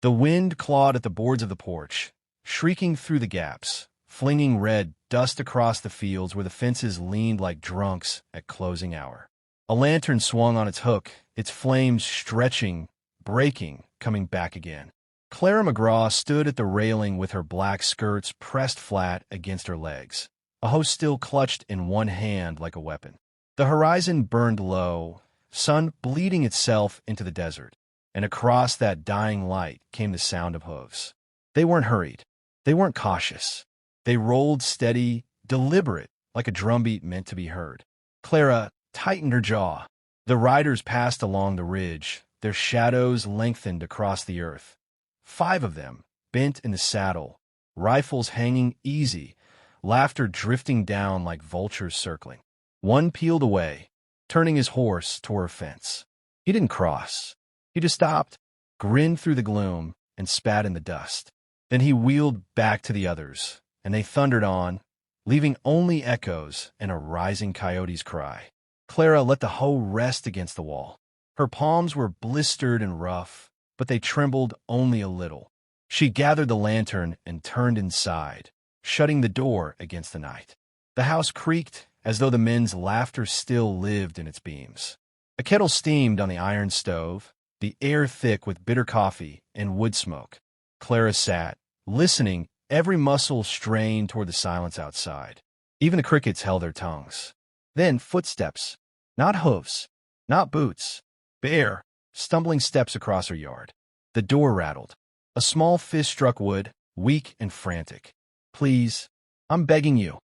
The wind clawed at the boards of the porch, shrieking through the gaps, flinging red dust across the fields where the fences leaned like drunks at closing hour. A lantern swung on its hook, its flames stretching, breaking, coming back again. Clara McGraw stood at the railing with her black skirts pressed flat against her legs, a hose still clutched in one hand like a weapon. The horizon burned low, sun bleeding itself into the desert, and across that dying light came the sound of hooves. They weren't hurried. They weren't cautious. They rolled steady, deliberate, like a drumbeat meant to be heard. Clara tightened her jaw. The riders passed along the ridge, their shadows lengthened across the earth. 5 of them, bent in the saddle, rifles hanging easy, laughter drifting down like vultures circling. One peeled away, turning his horse toward a fence. He didn't cross. He just stopped, grinned through the gloom, and spat in the dust. Then he wheeled back to the others, and they thundered on, leaving only echoes and a rising coyote's cry. Clara let the hoe rest against the wall. Her palms were blistered and rough, but they trembled only a little. She gathered the lantern and turned inside, shutting the door against the night. The house creaked as though the men's laughter still lived in its beams. A kettle steamed on the iron stove, the air thick with bitter coffee and wood smoke. Clara sat, listening, every muscle strained toward the silence outside. Even the crickets held their tongues. Then footsteps, not hooves, not boots, bare, stumbling steps across her yard. The door rattled. A small fist struck wood, weak and frantic. "Please, I'm begging you."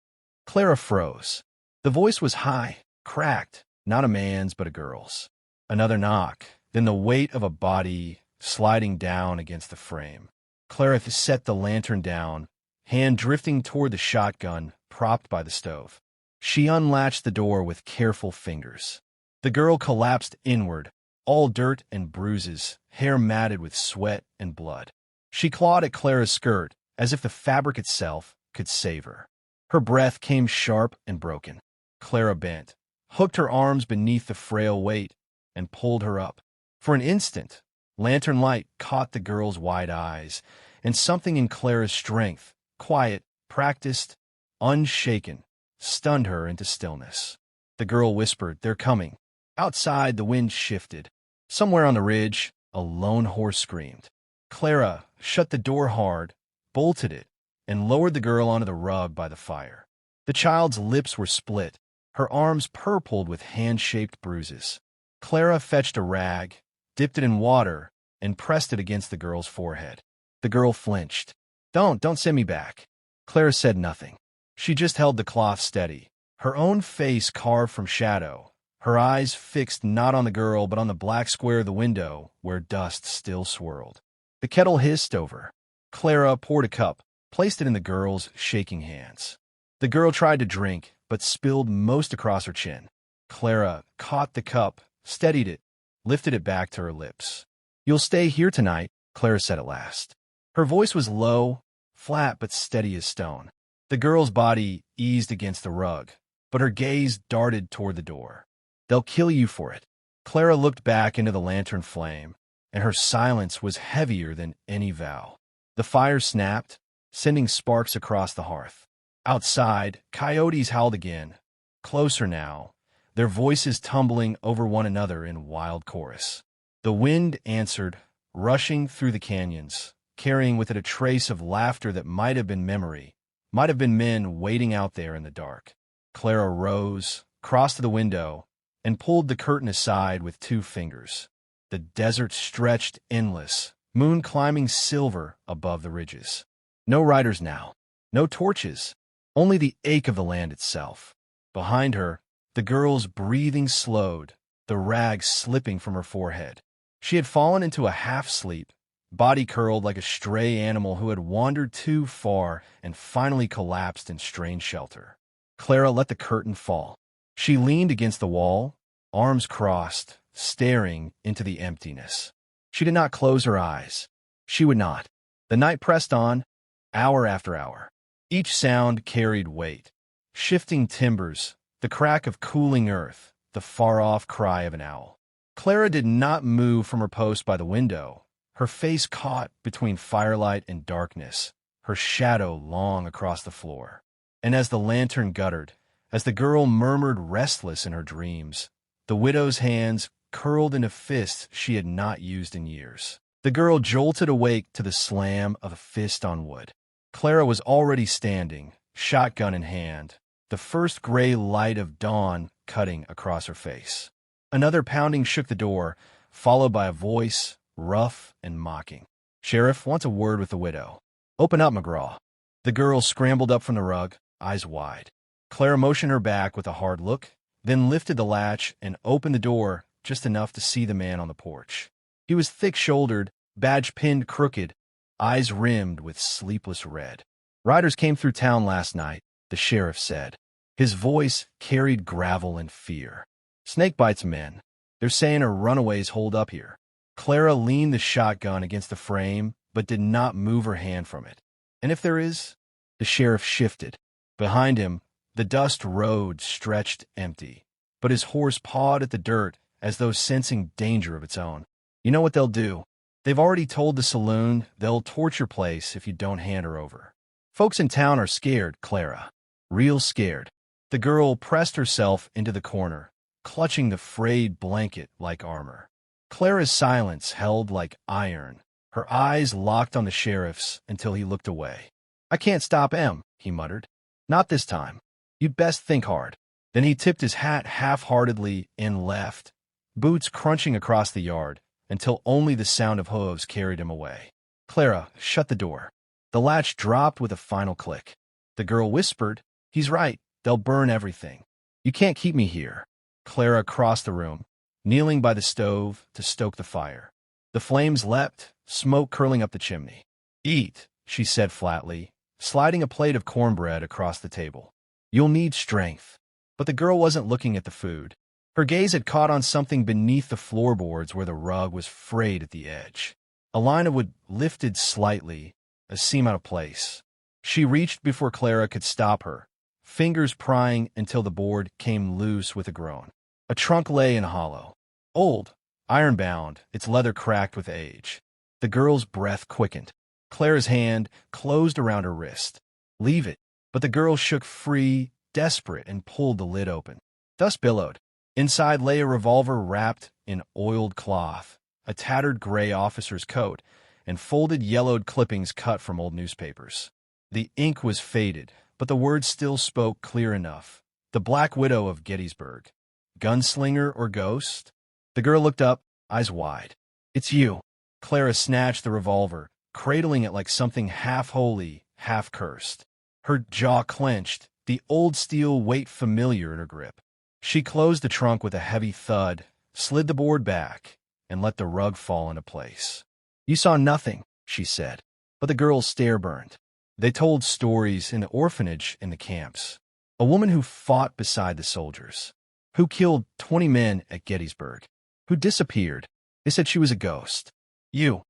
Clara froze. The voice was high, cracked, not a man's but a girl's. Another knock, then the weight of a body sliding down against the frame. Clara set the lantern down, hand drifting toward the shotgun propped by the stove. She unlatched the door with careful fingers. The girl collapsed inward, all dirt and bruises, hair matted with sweat and blood. She clawed at Clara's skirt as if the fabric itself could save her. Her breath came sharp and broken. Clara bent, hooked her arms beneath the frail weight, and pulled her up. For an instant, lantern light caught the girl's wide eyes, and something in Clara's strength, quiet, practiced, unshaken, stunned her into stillness. The girl whispered, "They're coming." Outside, the wind shifted. Somewhere on the ridge, a lone horse screamed. Clara shut the door hard, bolted it, and lowered the girl onto the rug by the fire. The child's lips were split, her arms purpled with hand-shaped bruises. Clara fetched a rag, dipped it in water, and pressed it against the girl's forehead. The girl flinched. Don't send me back." Clara said nothing. She just held the cloth steady, her own face carved from shadow, her eyes fixed not on the girl but on the black square of the window where dust still swirled. The kettle hissed over. Clara poured a cup, placed it in the girl's shaking hands. The girl tried to drink, but spilled most across her chin. Clara caught the cup, steadied it, lifted it back to her lips. "You'll stay here tonight," Clara said at last. Her voice was low, flat but steady as stone. The girl's body eased against the rug, but her gaze darted toward the door. "They'll kill you for it." Clara looked back into the lantern flame, and her silence was heavier than any vow. The fire snapped, sending sparks across the hearth. Outside, coyotes howled again, closer now, their voices tumbling over one another in wild chorus. The wind answered, rushing through the canyons, carrying with it a trace of laughter that might have been memory, might have been men waiting out there in the dark. Clara rose, crossed to the window, and pulled the curtain aside with 2 fingers. The desert stretched endless, moon climbing silver above the ridges. No riders now, no torches, only the ache of the land itself. Behind her, the girl's breathing slowed, the rag slipping from her forehead. She had fallen into a half-sleep, body curled like a stray animal who had wandered too far and finally collapsed in strange shelter. Clara let the curtain fall. She leaned against the wall, arms crossed, staring into the emptiness. She did not close her eyes. She would not. The night pressed on, hour after hour. Each sound carried weight. Shifting timbers, the crack of cooling earth, the far-off cry of an owl. Clara did not move from her post by the window, her face caught between firelight and darkness, her shadow long across the floor. And as the lantern guttered, as the girl murmured restless in her dreams, the widow's hands curled into fists she had not used in years. The girl jolted awake to the slam of a fist on wood. Clara was already standing, shotgun in hand, the first gray light of dawn cutting across her face. Another pounding shook the door, followed by a voice, rough and mocking. "Sheriff wants a word with the widow." "Open up, McGraw." The girl scrambled up from the rug, eyes wide. Clara motioned her back with a hard look, then lifted the latch and opened the door just enough to see the man on the porch. He was thick-shouldered, badge pinned crooked, eyes rimmed with sleepless red. "Riders came through town last night," the sheriff said. His voice carried gravel and fear. "Snakebite's men. They're saying her runaways holed up here." Clara leaned the shotgun against the frame, but did not move her hand from it. "And if there is?" The sheriff shifted. Behind him, the dust road stretched empty, but his horse pawed at the dirt as though sensing danger of its own. "You know what they'll do. They've already told the saloon they'll torch your place if you don't hand her over. Folks in town are scared, Clara. Real scared." The girl pressed herself into the corner, clutching the frayed blanket like armor. Clara's silence held like iron, her eyes locked on the sheriff's until he looked away. "I can't stop Em," he muttered. "Not this time. You'd best think hard." Then he tipped his hat half-heartedly and left, boots crunching across the yard, until only the sound of hooves carried him away. "Clara, shut the door." The latch dropped with a final click. The girl whispered, "He's right. They'll burn everything. You can't keep me here." Clara crossed the room, kneeling by the stove to stoke the fire. The flames leapt, smoke curling up the chimney. "Eat," she said flatly, sliding a plate of cornbread across the table. "You'll need strength." But the girl wasn't looking at the food. Her gaze had caught on something beneath the floorboards where the rug was frayed at the edge. A line of wood lifted slightly, a seam out of place. She reached before Clara could stop her, fingers prying until the board came loose with a groan. A trunk lay in hollow. Old, iron-bound, its leather cracked with age. The girl's breath quickened. Clara's hand closed around her wrist. "Leave it." But the girl shook free, desperate, and pulled the lid open. Dust billowed. Inside lay a revolver wrapped in oiled cloth, a tattered gray officer's coat, and folded yellowed clippings cut from old newspapers. The ink was faded, but the words still spoke clear enough. "The Black Widow of Gettysburg. Gunslinger or ghost?" The girl looked up, eyes wide. "It's you." Clara snatched the revolver, cradling it like something half holy, half cursed. Her jaw clenched, the old steel weight familiar in her grip. She closed the trunk with a heavy thud, slid the board back, and let the rug fall into place. "You saw nothing," she said, but the girl's stare burned. They told stories in the orphanage and the camps. A woman who fought beside the soldiers, who killed 20 men at Gettysburg, who disappeared. They said she was a ghost. "You."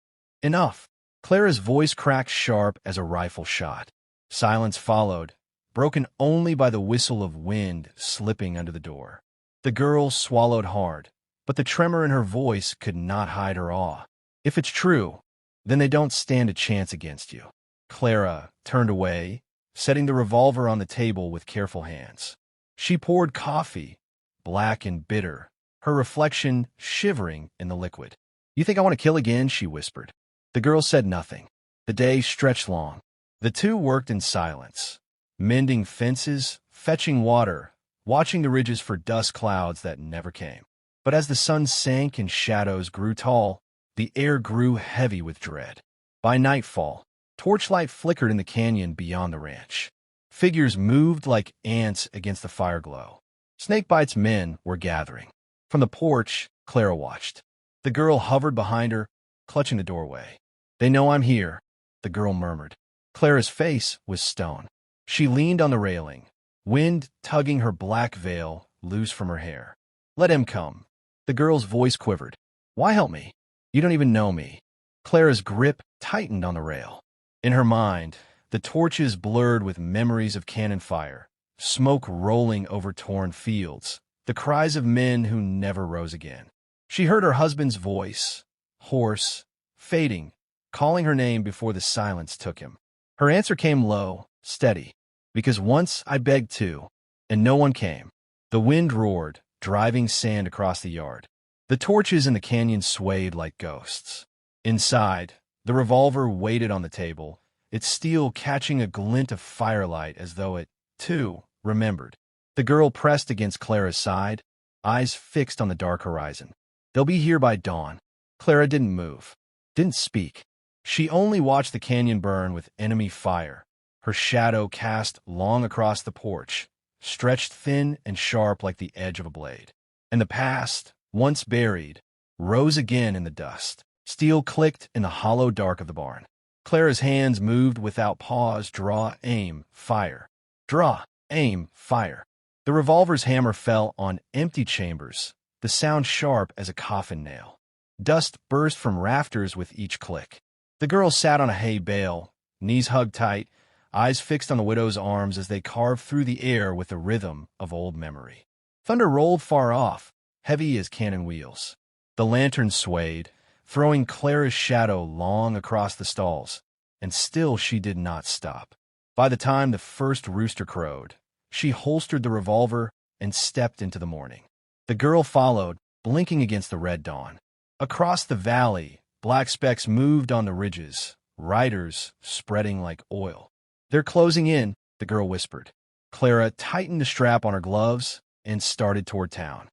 "Enough." Clara's voice cracked sharp as a rifle shot. Silence followed, broken only by the whistle of wind slipping under the door. The girl swallowed hard, but the tremor in her voice could not hide her awe. "If it's true, then they don't stand a chance against you." Clara turned away, setting the revolver on the table with careful hands. She poured coffee, black and bitter, her reflection shivering in the liquid. "You think I want to kill again?" she whispered. The girl said nothing. The day stretched long. The two worked in silence, mending fences, fetching water, watching the ridges for dust clouds that never came. But as the sun sank and shadows grew tall, the air grew heavy with dread. By nightfall, torchlight flickered in the canyon beyond the ranch. Figures moved like ants against the fireglow. Snakebite's men were gathering. From the porch, Clara watched. The girl hovered behind her, clutching the doorway. "They know I'm here," the girl murmured. Clara's face was stone. She leaned on the railing, wind tugging her black veil loose from her hair. "Let him come." The girl's voice quivered. "Why help me? You don't even know me." Clara's grip tightened on the rail. In her mind, the torches blurred with memories of cannon fire, smoke rolling over torn fields, the cries of men who never rose again. She heard her husband's voice, hoarse, fading, calling her name before the silence took him. Her answer came low, steady. Because once I begged too, and no one came. The wind roared, driving sand across the yard. The torches in the canyon swayed like ghosts. Inside, the revolver waited on the table, its steel catching a glint of firelight as though it, too, remembered. The girl pressed against Clara's side, eyes fixed on the dark horizon. They'll be here by dawn. Clara didn't move, didn't speak. She only watched the canyon burn with enemy fire, her shadow cast long across the porch, stretched thin and sharp like the edge of a blade. And the past, once buried, rose again in the dust. Steel clicked in the hollow dark of the barn. Clara's hands moved without pause. Draw, aim, fire. Draw, aim, fire. The revolver's hammer fell on empty chambers, the sound sharp as a coffin nail. Dust burst from rafters with each click. The girl sat on a hay bale, knees hugged tight, eyes fixed on the widow's arms as they carved through the air with the rhythm of old memory. Thunder rolled far off, heavy as cannon wheels. The lantern swayed, throwing Clara's shadow long across the stalls, and still she did not stop. By the time the first rooster crowed, she holstered the revolver and stepped into the morning. The girl followed, blinking against the red dawn. Across the valley, black specks moved on the ridges, riders spreading like oil. "They're closing in," the girl whispered. Clara tightened the strap on her gloves and started toward town.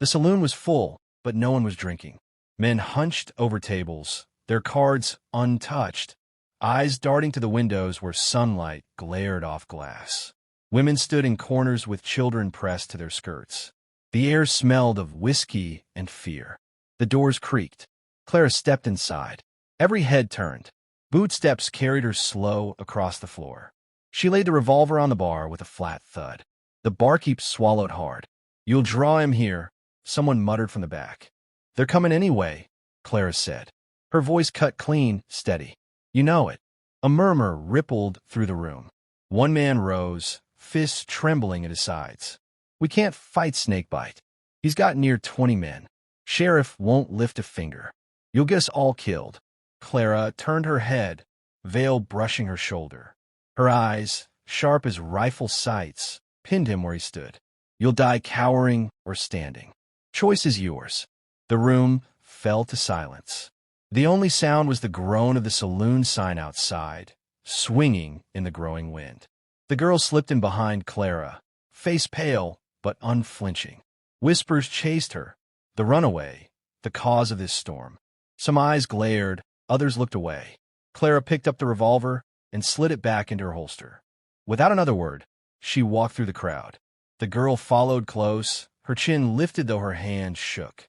The saloon was full, but no one was drinking. Men hunched over tables, their cards untouched, eyes darting to the windows where sunlight glared off glass. Women stood in corners with children pressed to their skirts. The air smelled of whiskey and fear. The doors creaked. Clara stepped inside. Every head turned. Bootsteps carried her slow across the floor. She laid the revolver on the bar with a flat thud. The barkeep swallowed hard. "You'll draw him here," someone muttered from the back. "They're coming anyway," Clara said. Her voice cut clean, steady. "You know it." A murmur rippled through the room. One man rose, fists trembling at his sides. "We can't fight Snakebite. He's got near 20 men. Sheriff won't lift a finger. You'll get us all killed." Clara turned her head, veil brushing her shoulder. Her eyes, sharp as rifle sights, pinned him where he stood. "You'll die cowering or standing. Choice is yours." The room fell to silence. The only sound was the groan of the saloon sign outside, swinging in the growing wind. The girl slipped in behind Clara, face pale but unflinching. Whispers chased her. The runaway, the cause of this storm. Some eyes glared, others looked away. Clara picked up the revolver and slid it back into her holster. Without another word, she walked through the crowd. The girl followed close, her chin lifted though her hand shook.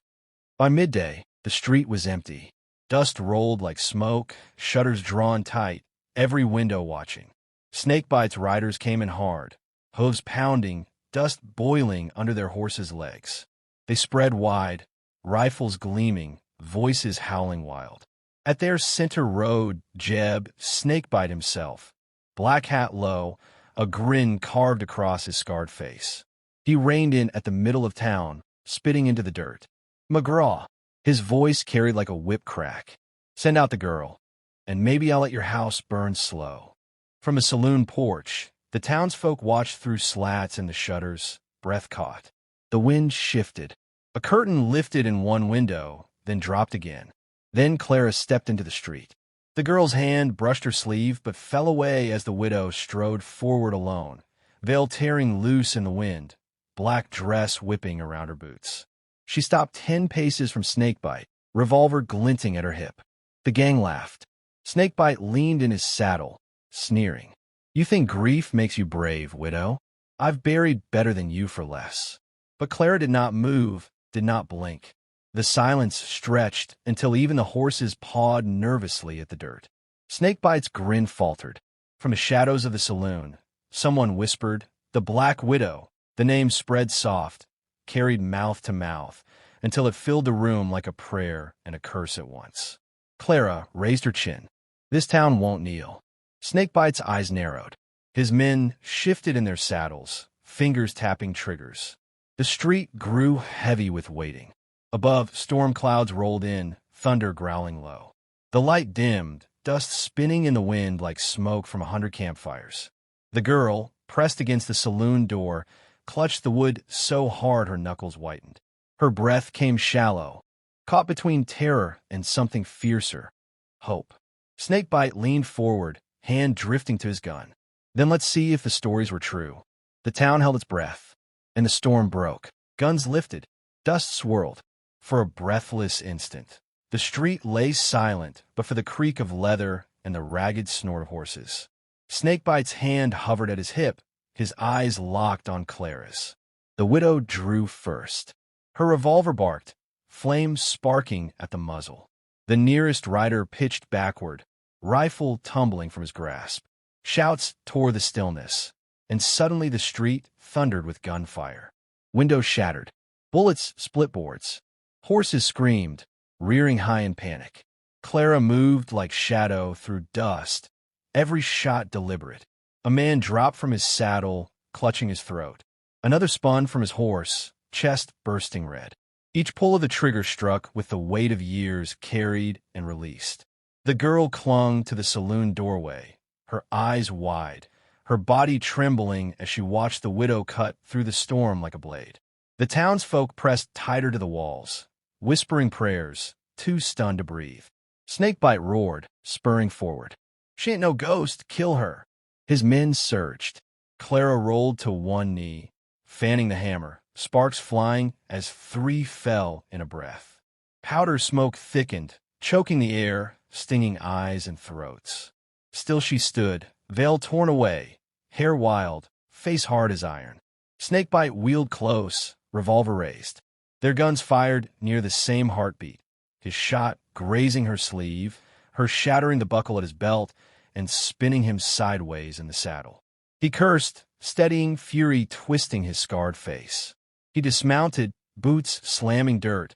By midday, the street was empty. Dust rolled like smoke, shutters drawn tight, every window watching. Snakebite's riders came in hard, hooves pounding, dust boiling under their horses' legs. They spread wide, rifles gleaming, voices howling wild. At their center rode Jeb, Snakebite himself, black hat low, a grin carved across his scarred face. He reined in at the middle of town, spitting into the dirt. "McGraw," his voice carried like a whip crack. "Send out the girl, and maybe I'll let your house burn slow." From a saloon porch, the townsfolk watched through slats in the shutters, breath caught. The wind shifted. A curtain lifted in one window, then dropped again. Then Clara stepped into the street. The girl's hand brushed her sleeve but fell away as the widow strode forward alone, veil tearing loose in the wind, black dress whipping around her boots. She stopped 10 paces from Snakebite, revolver glinting at her hip. The gang laughed. Snakebite leaned in his saddle, sneering. "You think grief makes you brave, widow? I've buried better than you for less." But Clara did not move, did not blink. The silence stretched until even the horses pawed nervously at the dirt. Snakebite's grin faltered. From the shadows of the saloon, someone whispered, "The Black Widow." The name spread soft, carried mouth to mouth, until it filled the room like a prayer and a curse at once. Clara raised her chin. "This town won't kneel." Snakebite's eyes narrowed. His men shifted in their saddles, fingers tapping triggers. The street grew heavy with waiting. Above, storm clouds rolled in, thunder growling low. The light dimmed, dust spinning in the wind like smoke from 100 campfires. The girl, pressed against the saloon door, clutched the wood so hard her knuckles whitened. Her breath came shallow, caught between terror and something fiercer, hope. Snakebite leaned forward, hand drifting to his gun. Then let's see if the stories were true. The town held its breath, and the storm broke. Guns lifted, dust swirled. For a breathless instant, the street lay silent but for the creak of leather and the ragged snort of horses. Snakebite's hand hovered at his hip, his eyes locked on Clara's. The widow drew first. Her revolver barked, flame sparking at the muzzle. The nearest rider pitched backward, rifle tumbling from his grasp. Shouts tore the stillness, and suddenly the street thundered with gunfire. Windows shattered. Bullets split boards. Horses screamed, rearing high in panic. Clara moved like shadow through dust, every shot deliberate. A man dropped from his saddle, clutching his throat. Another spun from his horse, chest bursting red. Each pull of the trigger struck with the weight of years carried and released. The girl clung to the saloon doorway, her eyes wide, her body trembling as she watched the widow cut through the storm like a blade. The townsfolk pressed tighter to the walls, whispering prayers, too stunned to breathe. Snakebite roared, spurring forward. "She ain't no ghost, kill her." His men surged. Clara rolled to one knee, fanning the hammer, sparks flying as three fell in a breath. Powder smoke thickened, choking the air, stinging eyes and throats. Still she stood, veil torn away, hair wild, face hard as iron. Snakebite wheeled close, revolver raised. Their guns fired near the same heartbeat, his shot grazing her sleeve, her shattering the buckle at his belt, and spinning him sideways in the saddle. He cursed, steadying fury twisting his scarred face. He dismounted, boots slamming dirt,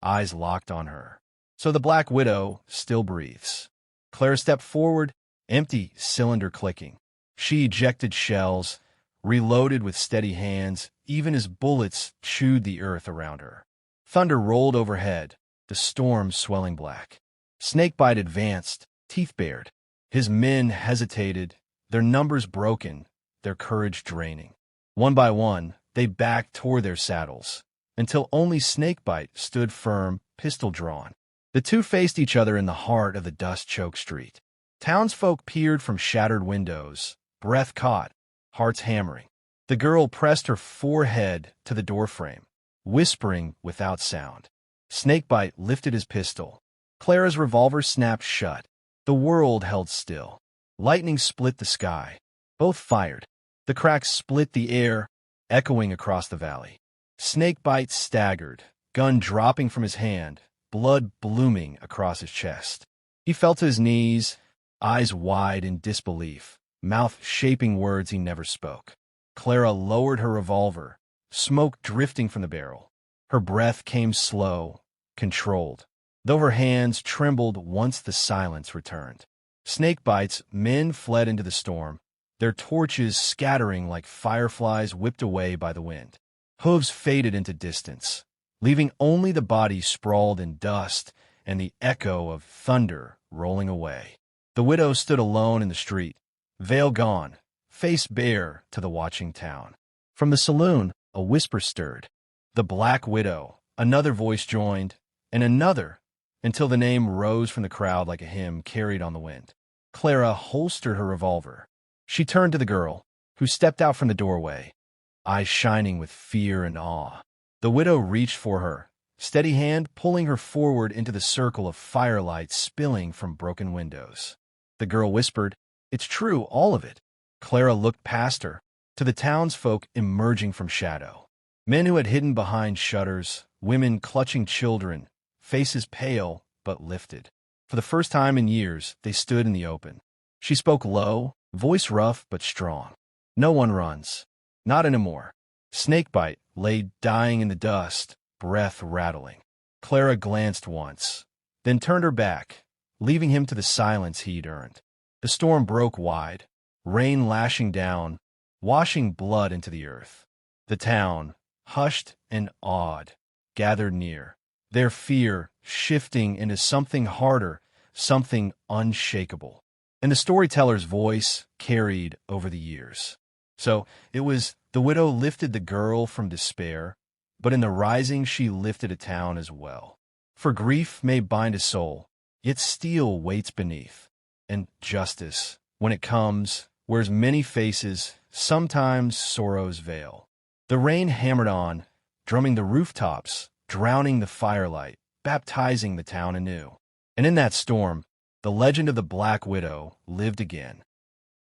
eyes locked on her. So the Black Widow still breathes. Clara stepped forward, empty cylinder clicking. She ejected shells, reloaded with steady hands, even as bullets chewed the earth around her. Thunder rolled overhead, the storm swelling black. Snakebite advanced, teeth bared. His men hesitated, their numbers broken, their courage draining. One by one, they backed toward their saddles, until only Snakebite stood firm, pistol drawn. The two faced each other in the heart of the dust-choked street. Townsfolk peered from shattered windows, breath caught, hearts hammering. The girl pressed her forehead to the doorframe, whispering without sound. Snakebite lifted his pistol. Clara's revolver snapped shut. The world held still. Lightning split the sky. Both fired. The cracks split the air, echoing across the valley. Snakebite staggered, gun dropping from his hand, blood blooming across his chest. He fell to his knees, eyes wide in disbelief, mouth shaping words he never spoke. Clara lowered her revolver, smoke drifting from the barrel. Her breath came slow, controlled, though her hands trembled once the silence returned. Snakebite's men fled into the storm, their torches scattering like fireflies whipped away by the wind. Hooves faded into distance, leaving only the body sprawled in dust and the echo of thunder rolling away. The widow stood alone in the street, veil gone, face bare to the watching town. From the saloon, a whisper stirred. The Black Widow. Another voice joined, and another, until the name rose from the crowd like a hymn carried on the wind. Clara holstered her revolver. She turned to the girl, who stepped out from the doorway, eyes shining with fear and awe. The widow reached for her, steady hand pulling her forward into the circle of firelight spilling from broken windows. The girl whispered, "It's true, all of it." Clara looked past her, to the townsfolk emerging from shadow. Men who had hidden behind shutters, women clutching children, faces pale but lifted. For the first time in years, they stood in the open. She spoke low, voice rough but strong. "No one runs. Not anymore." Snakebite lay dying in the dust, breath rattling. Clara glanced once, then turned her back, leaving him to the silence he'd earned. The storm broke wide, rain lashing down, washing blood into the earth. The town, hushed and awed, gathered near, their fear shifting into something harder, something unshakable. And the storyteller's voice carried over the years. So it was the widow lifted the girl from despair, but in the rising she lifted a town as well. For grief may bind a soul, yet steel waits beneath. And justice, when it comes, wears many faces, sometimes sorrow's veil. The rain hammered on, drumming the rooftops, drowning the firelight, baptizing the town anew. And in that storm, the legend of the Black Widow lived again.